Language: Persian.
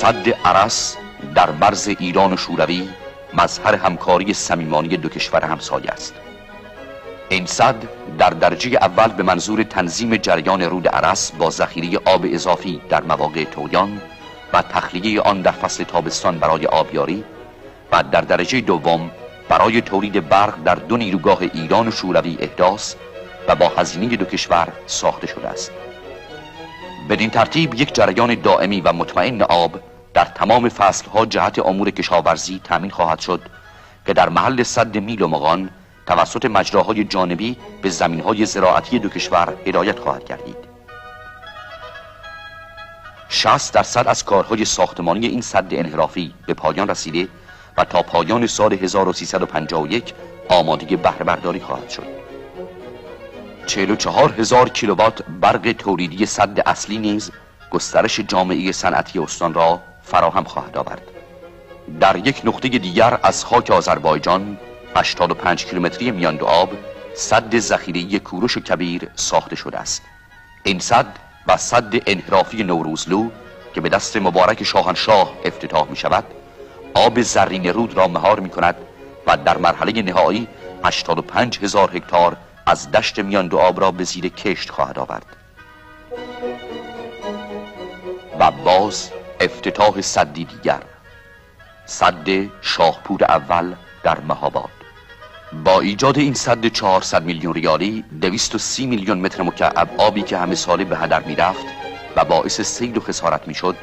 سد ارس در مرز ایران و شوروی مظهر همکاری صمیمانه دو کشور همسایه است. این سد در درجه اول به منظور تنظیم جریان رود ارس با ذخیره آب اضافی در مواقع طغیان و تخلیه آن در فصل تابستان برای آبیاری و در درجه دوم برای تولید برق در دو نیروگاه ایران و شوروی احداث و با هزینه دو کشور ساخته شده است. بدین ترتیب یک جریان دائمی و مطمئن آب در تمام فصلها جهت امور کشاورزی تامین خواهد شد که در محل سد میل و مغان توسط مجراهای جانبی به زمینهای زراعتی دو کشور هدایت خواهد گردید. 60% از کارهای ساختمانی این سد انحرافی به پایان رسیده و تا پایان سال 1351 آماده بهره برداری خواهد شد. 44,000 کیلووات برق تولیدی سد اصلی نیز گسترش جامعه صنعتی استان را فراهم خواهد آورد. در یک نقطه دیگر از خاک آذربایجان 85 کیلومتری میان دو آب سد ذخیره‌ای کوروش کبیر ساخته شده است. این سد و سد انحرافی نوروزلو که به دست مبارک شاهنشاه افتتاح می شود آب زرین رود را مهار می کند و در مرحله نهایی 85,000 هکتار از دشت میان دو آب را به زیر کشت خواهد آورد. و باز افتتاح سدی دیگر، سد شاهپور اول در مهاباد. با ایجاد این سد 400 میلیون ریالی 230 میلیون متر مکعب آبی که همه ساله به هدر می رفت و باعث سیل و خسارت می شد